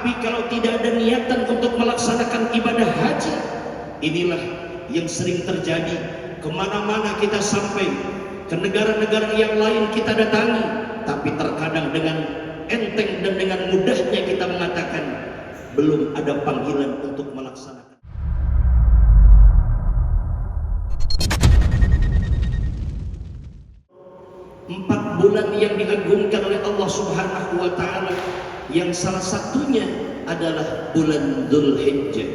Tapi kalau tidak ada niatan untuk melaksanakan ibadah haji, inilah yang sering terjadi. Kemana-mana kita sampai, ke negara-negara yang lain kita datangi, tapi terkadang dengan enteng dan dengan mudahnya kita mengatakan belum ada panggilan untuk melaksanakan. 4 bulan yang diagungkan oleh Allah Subhanahu wa Ta'ala, yang salah satunya adalah bulan Dzulhijjah.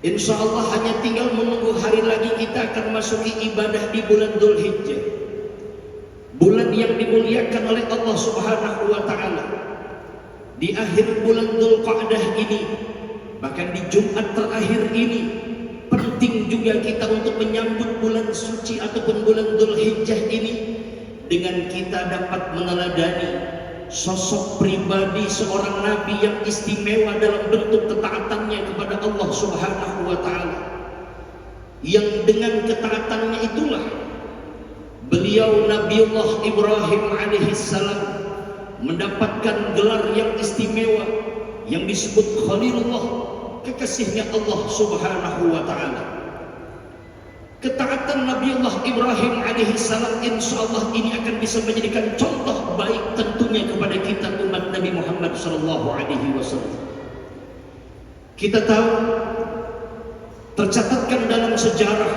Insya Allah hanya tinggal menunggu hari lagi kita akan masuki ibadah di bulan Dzulhijjah, bulan yang dimuliakan oleh Allah Subhanahu wa Ta'ala. Di akhir bulan Dzulqa'dah ini, bahkan di Jumat terakhir ini, penting juga kita untuk menyambut bulan suci ataupun bulan Dzulhijjah ini dengan kita dapat meneladani sosok pribadi seorang nabi yang istimewa dalam bentuk ketaatannya kepada Allah Subhanahu wa Ta'ala, yang dengan ketaatannya itulah beliau Nabiullah Ibrahim alaihissalam mendapatkan gelar yang istimewa yang disebut Khalilullah, kekasihnya Allah Subhanahu wa Ta'ala. Ketaatan Nabiullah Ibrahim alaihissalam insyaallah ini akan bisa menjadikan contoh baik tentunya kepada kita umat Nabi Muhammad sallallahu alaihi wasallam. Kita tahu, tercatatkan dalam sejarah,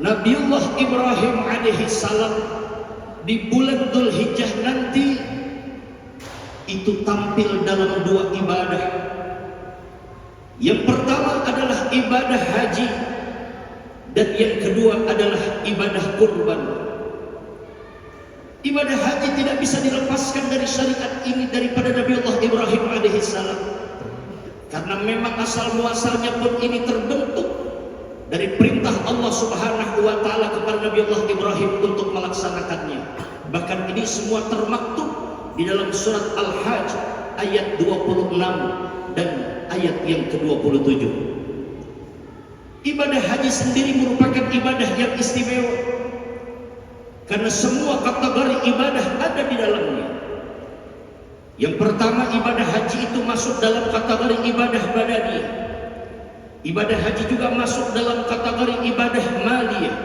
Nabiullah Ibrahim alaihissalam di bulan Dzulhijjah nanti itu tampil dalam 2 ibadah. Yang pertama adalah ibadah haji, dan yang kedua adalah ibadah kurban. Ibadah haji tidak bisa dilepaskan dari syariat ini daripada Nabiullah Ibrahim alaihissalam, karena memang asal muasalnya pun ini terbentuk dari perintah Allah Subhanahu wa Ta'ala kepada Nabiullah Ibrahim untuk melaksanakannya. Bahkan ini semua termaktub di dalam surat Al-Hajj ayat 26 dan ayat yang ke-27. Ibadah haji sendiri merupakan ibadah yang istimewa karena semua kategori ibadah ada di dalamnya. Yang pertama, ibadah haji itu masuk dalam kategori ibadah badaniyah. Ibadah haji juga masuk dalam kategori ibadah maliyah.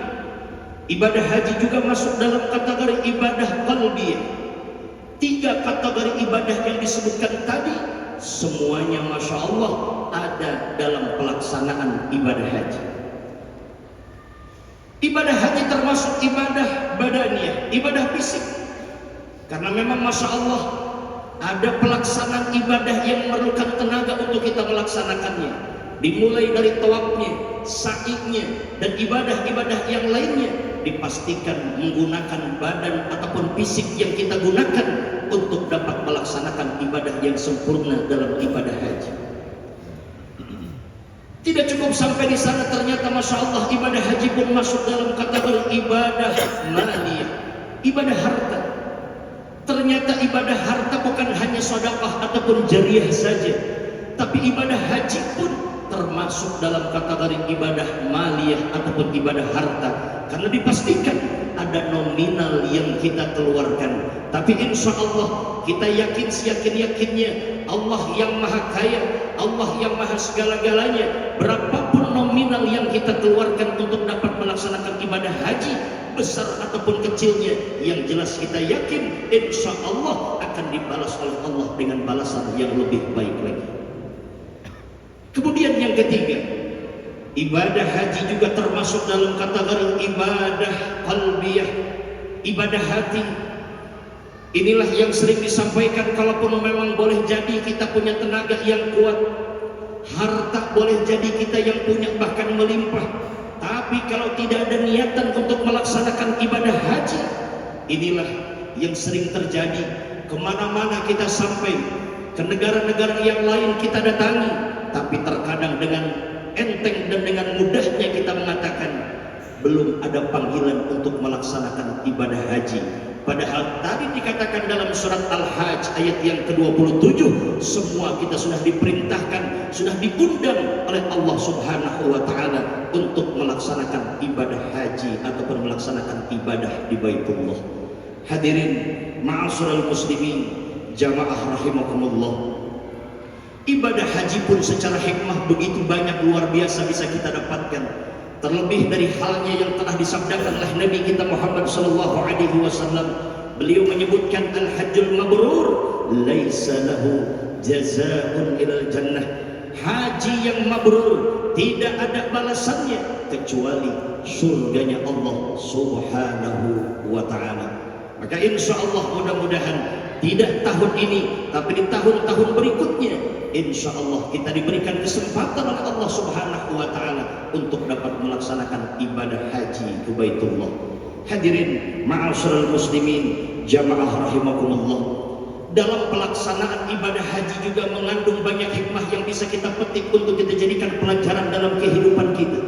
Ibadah haji juga masuk dalam kategori ibadah qalbiyah. 3 kategori ibadah yang disebutkan tadi semuanya Masya Allah ada dalam pelaksanaan ibadah haji. Ibadah haji termasuk ibadah badaniyah, ibadah fisik, karena memang Masya Allah ada pelaksanaan ibadah yang memerlukan tenaga untuk kita melaksanakannya, dimulai dari tawafnya, sa'inya, dan ibadah-ibadah yang lainnya dipastikan menggunakan badan ataupun fisik yang kita gunakan untuk dapat melaksanakan ibadah yang sempurna dalam ibadah haji. Tidak cukup sampai di sana, ternyata Masya Allah ibadah haji pun masuk dalam kategori ibadah maliyah, ibadah harta. Ternyata ibadah harta bukan hanya sedekah ataupun jariah saja, tapi ibadah haji pun termasuk dalam kategori ibadah maliyah ataupun ibadah harta, karena dipastikan ada nominal yang kita keluarkan. Tapi insya Allah kita yakin seyakin-yakinnya Allah yang maha kaya, Allah yang maha segala-galanya. Berapapun nominal yang kita keluarkan untuk dapat melaksanakan ibadah haji, besar ataupun kecilnya, yang jelas kita yakin insya Allah akan dibalas oleh Allah dengan balasan yang lebih baik lagi. Kemudian yang ketiga, ibadah haji juga termasuk dalam kategori ibadah qalbiyah, ibadah hati. Inilah yang sering disampaikan, kalaupun memang boleh jadi kita punya tenaga yang kuat, harta boleh jadi kita yang punya bahkan melimpah, tapi kalau tidak ada niatan untuk melaksanakan ibadah haji, inilah yang sering terjadi. Kemana-mana kita sampai, ke negara-negara yang lain kita datangi, tapi terkadang dengan enteng dan dengan mudahnya kita mengatakan belum ada panggilan untuk melaksanakan ibadah haji. Padahal tadi dikatakan dalam surat Al-Hajj ayat yang ke-27, semua kita sudah diperintahkan, sudah diundang oleh Allah Subhanahu wa Ta'ala untuk melaksanakan ibadah haji ataupun melaksanakan ibadah di Baitullah. Hadirin ma'asyiral muslimin Jamaah rahimakumullah, ibadah haji pun secara hikmah begitu banyak, luar biasa bisa kita dapatkan. Terlebih dari halnya yang telah disabdakan oleh Nabi kita Muhammad sallallahu alaihi wasallam. Beliau menyebutkan al-hajjul mabrur laisa lahu jazaa'un ilal jannah. Haji yang mabrur tidak ada balasannya kecuali surganya Allah Subhanahu wa taala. Maka insyaallah mudah-mudahan tidak tahun ini tapi di tahun-tahun berikutnya insyaallah kita diberikan kesempatan oleh Allah Subhanahu wa taala untuk dapat melaksanakan ibadah haji ke Baitullah. Hadirin ma'asyiral muslimin, jamaah rahimakumullah. Dalam pelaksanaan ibadah haji juga mengandung banyak hikmah yang bisa kita petik untuk kita jadikan pelajaran dalam kehidupan kita.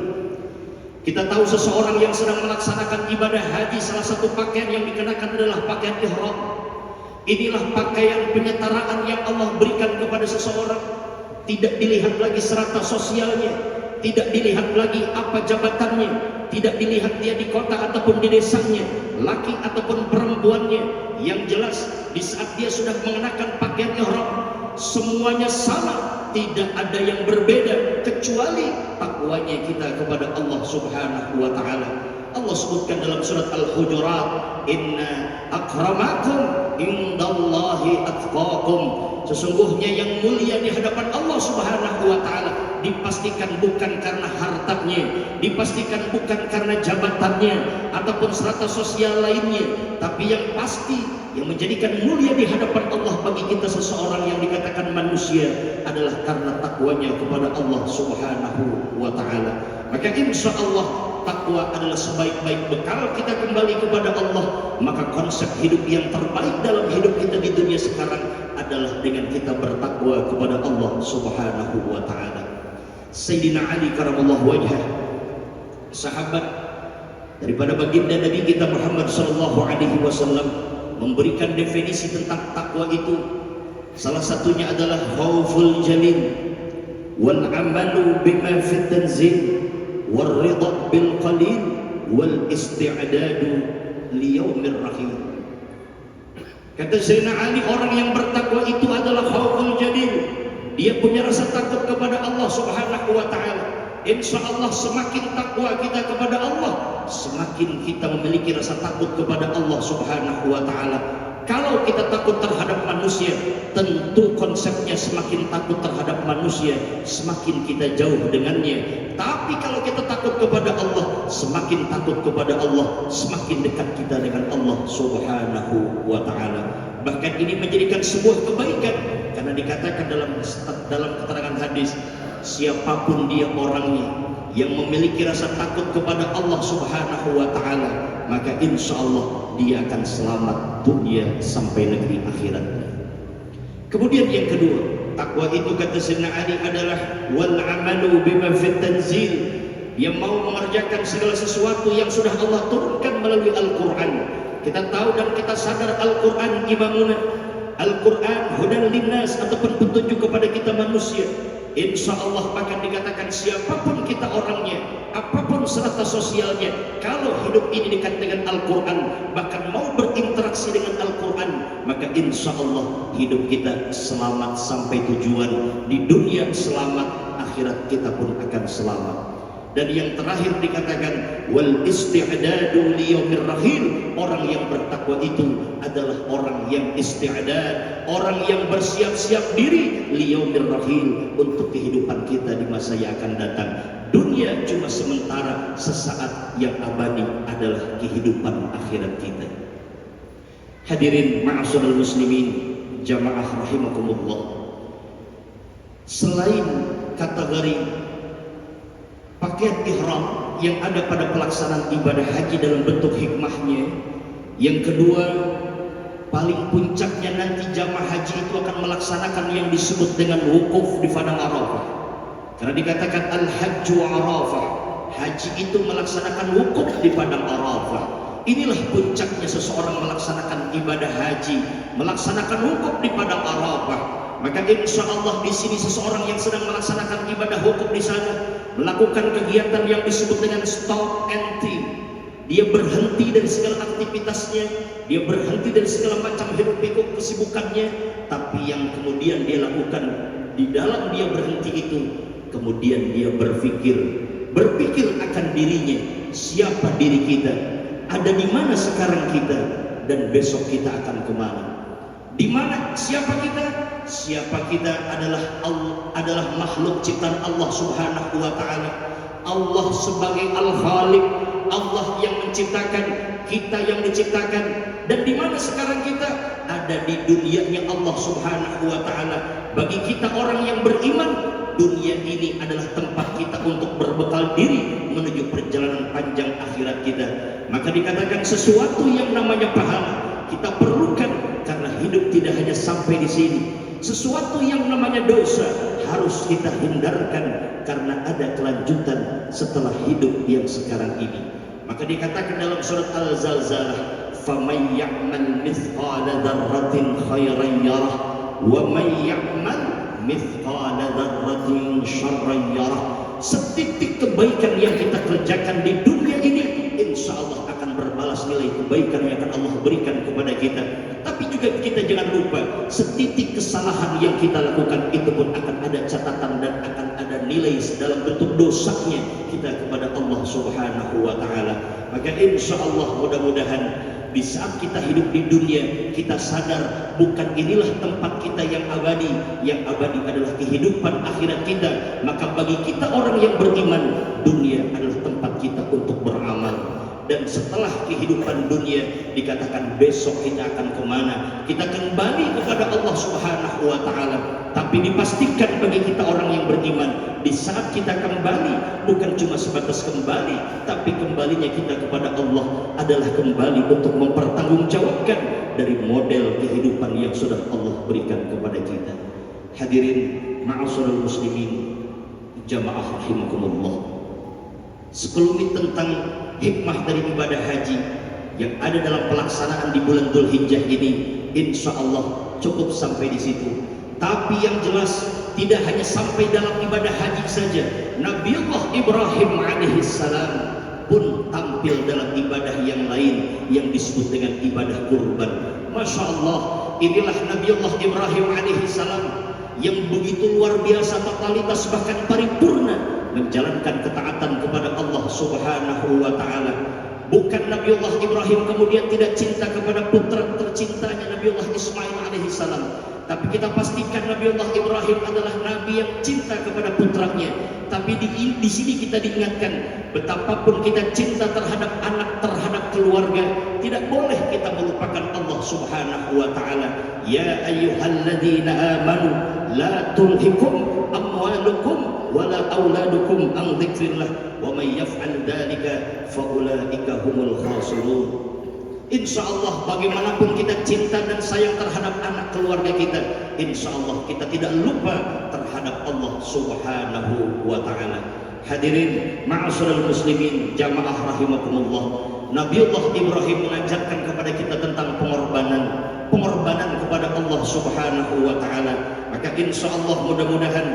Kita tahu seseorang yang sedang melaksanakan ibadah haji, salah satu pakaian yang dikenakan adalah pakaian ihram. Inilah pakaian penyetaraan yang Allah berikan kepada seseorang. Tidak dilihat lagi serata sosialnya, tidak dilihat lagi apa jabatannya, tidak dilihat dia di kota ataupun di desanya, laki ataupun perempuannya. Yang jelas di saat dia sudah mengenakan pakaian ihram, semuanya sama, tidak ada yang berbeda kecuali takwanya kita kepada Allah Subhanahu wa taala. Allah sebutkan dalam surat Al-Hujurat, inna akramakum indallahi atqakum. Sesungguhnya yang mulia di hadapan Allah Subhanahu wa taala dipastikan bukan karena hartanya, dipastikan bukan karena jabatannya ataupun strata sosial lainnya, tapi yang pasti yang menjadikan mulia di hadapan Allah bagi kita seseorang yang dikatakan manusia adalah karena takwanya kepada Allah Subhanahu wa taala. Maka insyaallah takwa adalah sebaik-baik bekal kita kembali kepada Allah. Maka konsep hidup yang terbaik dalam hidup kita di dunia sekarang adalah dengan kita bertakwa kepada Allah Subhanahu wa taala. Sayyidina Ali karamallahu wajhah, sahabat daripada baginda Nabi kita Muhammad sallallahu alaihi wasallam, memberikan definisi tentang takwa itu. Salah satunya adalah khauful jalil wal amalu bima fit tanzil wal ridha bil qalil wal isti'dadu li yaumir rahim. Kata Sayyidina Ali, orang yang bertakwa itu adalah khauful jalil. Dia punya rasa takut kepada Allah Subhanahu wa taala. Insyaallah semakin takwa kita kepada Allah, semakin kita memiliki rasa takut kepada Allah Subhanahu wa taala. Kalau kita takut terhadap manusia, tentu konsepnya semakin takut terhadap manusia, semakin kita jauh dengannya. Tapi kalau kita takut kepada Allah, semakin takut kepada Allah, semakin dekat kita dengan Allah Subhanahu wa taala. Bahkan ini menjadikan sebuah kebaikan, karena dikatakan dalam keterangan hadis, siapapun dia orangnya yang memiliki rasa takut kepada Allah Subhanahu wa taala, maka insyaallah dia akan selamat dunia sampai negeri akhirat. Kemudian yang kedua, takwa itu kata Sayyidina Ali adalah wal amalu bima fit tanzil. Dia mau mengerjakan segala sesuatu yang sudah Allah turunkan melalui Al-Qur'an. Kita tahu dan kita sadar Al-Qur'an imamuna, Al-Qur'an hudan linnas, ataupun petunjuk kepada kita manusia. Insyaallah bahkan dikatakan siapapun kita orangnya, apapun strata sosialnya, kalau hidup ini dekat dengan Al-Quran, bahkan mau berinteraksi dengan Al-Quran, maka insyaallah hidup kita selamat sampai tujuan. Di dunia selamat, akhirat kita pun akan selamat. Dan yang terakhir dikatakan wal isti'dadu li yaumir rahil. Orang yang bertakwa itu adalah orang yang isti'dad, orang yang bersiap-siap diri li yaumir rahil, untuk kehidupan kita di masa yang akan datang. Dunia cuma sementara, sesaat, yang abadi adalah kehidupan akhirat kita. Hadirin ma'asyiral muslimin, jamaah rahimakumullah. Selain kategori pakaian ihram yang ada pada pelaksanaan ibadah haji dalam bentuk hikmahnya, yang kedua, paling puncaknya nanti jamaah haji itu akan melaksanakan yang disebut dengan wukuf di padang Arafah. Karena dikatakan al-hajju Arafah, haji itu melaksanakan wukuf di padang Arafah. Inilah puncaknya seseorang melaksanakan ibadah haji, melaksanakan wukuf di padang Arafah. Maka insyaallah di sini seseorang yang sedang melaksanakan ibadah wukuf di sana melakukan kegiatan yang disebut dengan stop entry. dia berhenti dari segala aktivitasnya, dia berhenti dari segala macam hiruk pikuk kesibukannya, tapi yang kemudian dia lakukan di dalam dia berhenti itu, kemudian dia berpikir akan dirinya, siapa diri kita, ada di mana sekarang kita, dan besok kita akan kemana. Di mana siapa kita? Siapa kita adalah makhluk ciptaan Allah Subhanahu wa taala. Allah sebagai Al-Khaliq, Allah yang menciptakan, kita yang diciptakan. Dan di mana sekarang kita? Ada di dunianya Allah Subhanahu wa taala. Bagi kita orang yang beriman, dunia ini adalah tempat kita untuk berbekal diri menuju perjalanan panjang akhirat kita. Maka dikatakan sesuatu yang namanya pahala kita perlukan, karena hidup tidak hanya sampai di sini. Sesuatu yang namanya dosa harus kita hindarkan, karena ada kelanjutan setelah hidup yang sekarang ini. Maka dikatakan dalam surat Al-Zalzalah, "Faman ya'mal mithqala dzarratin khairan yarah, wa man ya'mal mithqala dzarratin syarran yarah." Setitik kebaikan yang kita kerjakan di dunia ini, insya Allah akan berbalas nilai kebaikan yang akan Allah berikan kepada kita. Tapi juga kita jangan lupa, setitik kesalahan yang kita lakukan itu pun akan ada catatan dan akan ada nilai dalam bentuk dosanya kita kepada Allah Subhanahu wa taala. Maka insya Allah mudah-mudahan di saat kita hidup di dunia, kita sadar bukan inilah tempat kita yang abadi adalah kehidupan akhirat kita. Maka bagi kita orang yang beriman, dunia adalah tempat kita untuk beramal. Dan setelah kehidupan dunia, dikatakan besok kita akan kemana? Kita kembali kepada Allah Subhanahu wa ta'ala. Tapi dipastikan bagi kita orang yang beriman, di saat kita kembali, bukan cuma sebatas kembali, tapi kembalinya kita kepada Allah adalah kembali untuk mempertanggungjawabkan dari model kehidupan yang sudah Allah berikan kepada kita. Hadirin ma'asyiral muslimin, jamaah rahimakumullah. Sekelumit tentang hikmah dari ibadah haji yang ada dalam pelaksanaan di bulan Dzulhijjah ini, insya Allah cukup sampai di situ. Tapi yang jelas tidak hanya sampai dalam ibadah haji saja. Nabiullah Ibrahim alaihissalam pun tampil dalam ibadah yang lain yang disebut dengan ibadah kurban. Masya Allah, inilah Nabiullah Ibrahim alaihissalam yang begitu luar biasa, totalitas bahkan paripurna menjalankan ketaatan kepada Allah Subhanahu wa taala. Bukan Nabiullah Ibrahim kemudian tidak cinta kepada putra tercintanya Nabiullah Ismail alaihissalam, tapi kita pastikan Nabiullah Ibrahim adalah nabi yang cinta kepada putranya. Tapi di sini kita diingatkan, betapapun kita cinta terhadap anak, terhadap keluarga, tidak boleh kita melupakan Allah Subhanahu wa taala. Ya ayyuhalladzina amanu la tulhikum amwalukum wala auladukum an dzikrillah wa may yaf'al dzalika fa ulaika humul khasirun. Insyaallah bagaimanapun kita cinta dan sayang terhadap anak keluarga kita, insyaallah kita tidak lupa terhadap Allah Subhanahu wa taala. Hadirin ma'asyiral muslimin, jamaah rahimakumullah. Nabiullah Ibrahim mengajarkan kepada kita tentang pengorbanan kepada Allah Subhanahu wa taala. Maka insyaallah mudah-mudahan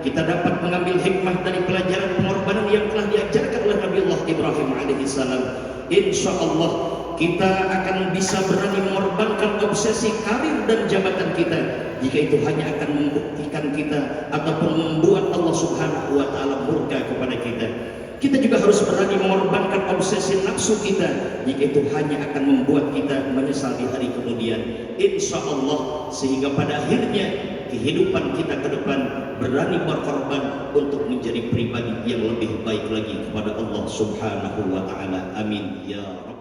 kita dapat mengambil hikmah dari pelajaran pengorbanan yang telah diajarkan oleh Nabiullah Ibrahim alaihissalam. Insyaallah kita akan bisa berani mengorbankan obsesi karir dan jabatan kita, jika itu hanya akan membuktikan kita ataupun membuat Allah Subhanahu wa taala murka kepada kita. Kita juga harus berani mengorbankan obsesi nafsu kita, jika itu hanya akan membuat kita menyesal di hari kemudian. Insya Allah, sehingga pada akhirnya kehidupan kita ke depan berani berkorban untuk menjadi pribadi yang lebih baik lagi kepada Allah Subhanahu wa taala. Amin ya rabbal alamin.